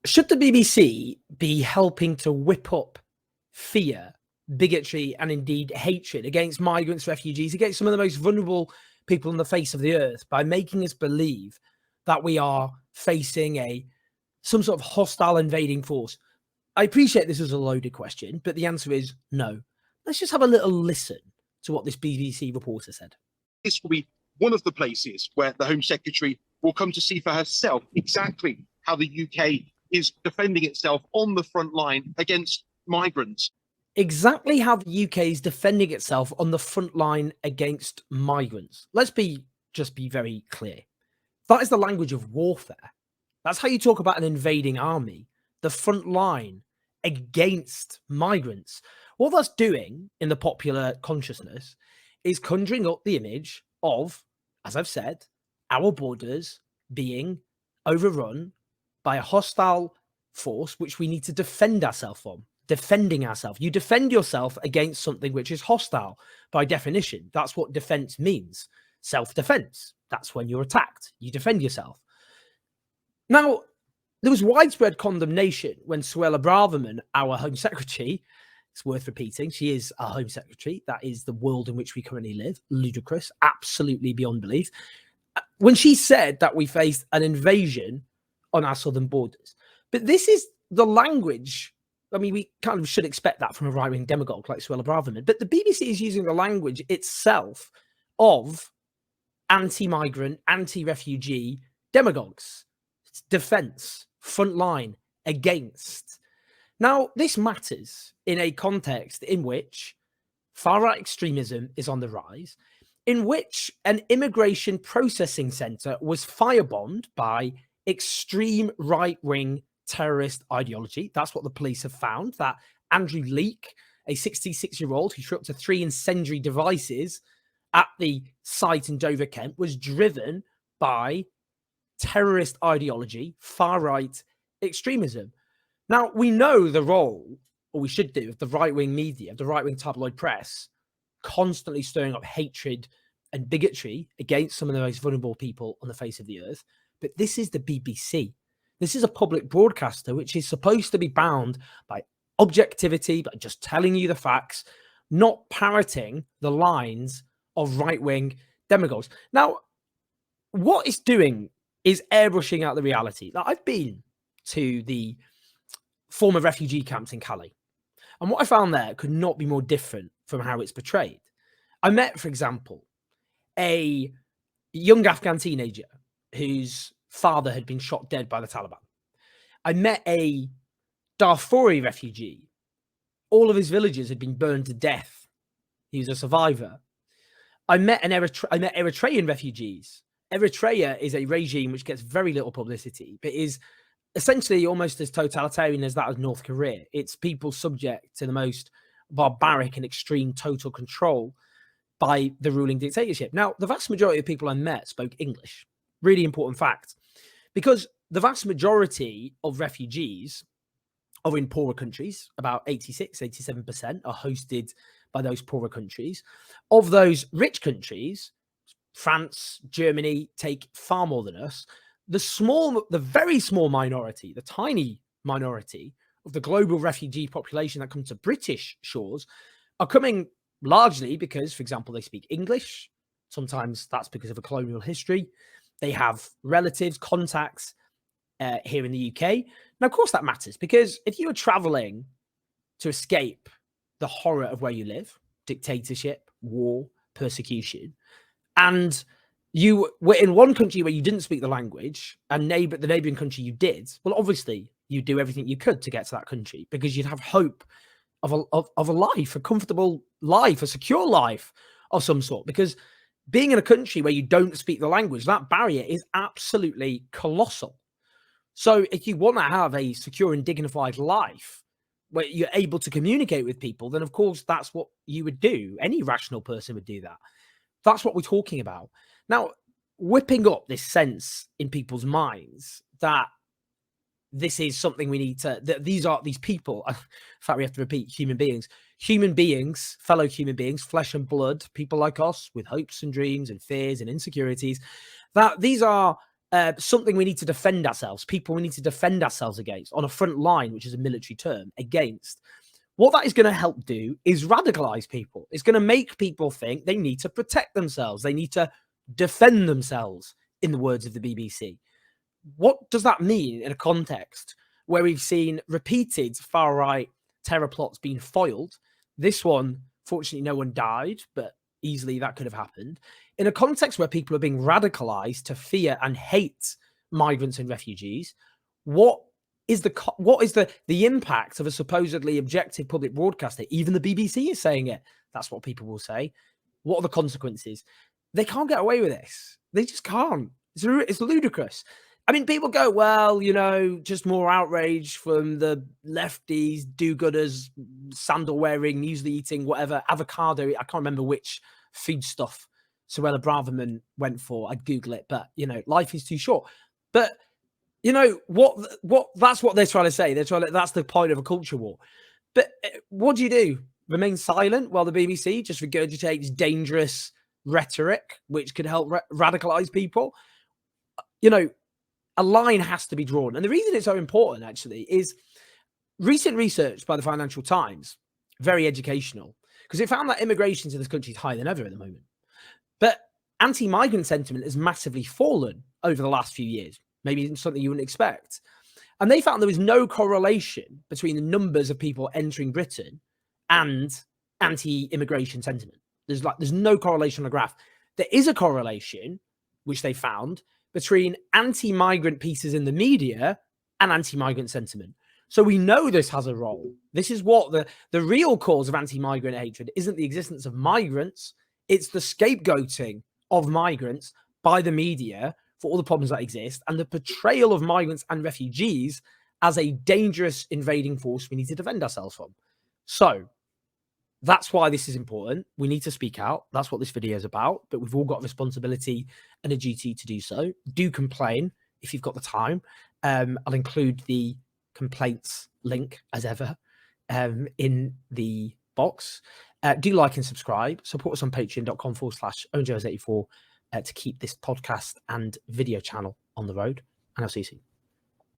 Should the BBC be helping to whip up fear, bigotry, and indeed hatred against migrants, refugees, against some of the most vulnerable people on the face of the earth by making us believe that we are facing some sort of hostile invading force? I appreciate this is a loaded question, but the answer is no. Let's just have a little listen to what this BBC reporter said. This will be one of the places where the Home Secretary will come to see for herself exactly how the UK is defending itself on the front line against migrants. Exactly how the UK is defending itself on the front line against migrants. Let's just be very clear. That is the language of warfare. That's how you talk about an invading army, the front line against migrants. What that's doing in the popular consciousness is conjuring up the image of, as I've said, our borders being overrun by a hostile force which we need to defend ourselves from. Defending ourselves. You defend yourself against something which is hostile by definition. That's what defense means. Self-defense. That's when you're attacked. You defend yourself. Now, there was widespread condemnation when Suella Braverman, our Home Secretary, it's worth repeating, she is our Home Secretary. That is the world in which we currently live. Ludicrous. Absolutely beyond belief. When she said that we faced an invasion on our southern borders. But this is the language. I mean, we kind of should expect that from a right-wing demagogue like Suella Braverman. But the BBC is using the language itself of anti-migrant, anti-refugee demagogues. It's defense, front line, against. Now, this matters in a context in which far-right extremism is on the rise, in which an immigration processing centre was firebombed by extreme right-wing terrorist ideology. That's what the police have found, that Andrew Leake, a 66-year-old who threw up to 3 incendiary devices at the site in Dover, Kent, was driven by terrorist ideology, far-right extremism. Now, we know the role, or we should do, of the right-wing media, the right-wing tabloid press, constantly stirring up hatred and bigotry against some of the most vulnerable people on the face of the earth. But this is the BBC. This is a public broadcaster, which is supposed to be bound by objectivity, by just telling you the facts, not parroting the lines of right-wing demagogues. Now, what it's doing is airbrushing out the reality. Now, I've been to the former refugee camps in Calais, and what I found there could not be more different from how it's portrayed. I met, for example, a young Afghan teenager whose father had been shot dead by the Taliban. I met a Darfuri refugee. All of his villages had been burned to death. He was a survivor. I met Eritrean refugees. Eritrea is a regime which gets very little publicity, but is essentially almost as totalitarian as that of North Korea. It's people subject to the most barbaric and extreme total control by the ruling dictatorship. Now, the vast majority of people I met spoke English. Really important fact, because the vast majority of refugees are in poorer countries. About 87% are hosted by those poorer countries. Of those rich countries, France, Germany take far more than us. The very small minority, the tiny minority of the global refugee population that come to British shores are coming largely because, for example, they speak English. Sometimes that's because of a colonial history. They have relatives, contacts here in the UK. Now, of course, that matters because if you are traveling to escape the horror of where you live, dictatorship, war, persecution, and you were in one country where you didn't speak the language and the neighboring country you did, well, obviously, you'd do everything you could to get to that country because you'd have hope of a life, a comfortable life, a secure life of some sort. Because being in a country where you don't speak the language, that barrier is absolutely colossal. So if you want to have a secure and dignified life where you're able to communicate with people, then of course that's what you would do. Any rational person would do that. That's what we're talking about. Now, whipping up this sense in people's minds that this is something we need to, that these people, in fact, we have to repeat, human beings, fellow human beings, flesh and blood, people like us with hopes and dreams and fears and insecurities, that these are something we need to defend ourselves, people we need to defend ourselves against on a front line, which is a military term, against. What that is going to help do is radicalize people. It's going to make people think they need to protect themselves. They need to defend themselves, in the words of the BBC. What does that mean in a context where we've seen repeated far-right terror plots being foiled? This one, fortunately, no one died, but easily that could have happened. In a context where people are being radicalized to fear and hate migrants and refugees, what is the impact of a supposedly objective public broadcaster? Even the BBC is saying it. That's what people will say. What are the consequences? They can't get away with this. They just can't. It's ludicrous. I mean, people go, well, you know, just more outrage from the lefties, do-gooders, sandal-wearing, muesli-eating, whatever, avocado. I can't remember which foodstuff Suella Braverman went for. I'd Google it, but, you know, life is too short. But, you know, that's what they're trying to say. That's the point of a culture war. But what do? Remain silent while the BBC just regurgitates dangerous rhetoric, which could help radicalize people? You know, a line has to be drawn. And the reason it's so important, actually, is recent research by the Financial Times, very educational, because it found that immigration to this country is higher than ever at the moment. But anti-migrant sentiment has massively fallen over the last few years, maybe something you wouldn't expect. And they found there was no correlation between the numbers of people entering Britain and anti-immigration sentiment. There's no correlation on the graph. There is a correlation, which they found, between anti-migrant pieces in the media and anti-migrant sentiment. So we know this has a role. This is what the real cause of anti-migrant hatred isn't the existence of migrants. It's the scapegoating of migrants by the media for all the problems that exist and the portrayal of migrants and refugees as a dangerous invading force we need to defend ourselves from. So that's why this is important. We need to speak out. That's what this video is about. But we've all got a responsibility and a duty to do so. Do complain if you've got the time. I'll include the complaints link, as ever, in the box. Do like and subscribe. Support us on patreon.com/OwenJones84 to keep this podcast and video channel on the road. And I'll see you soon.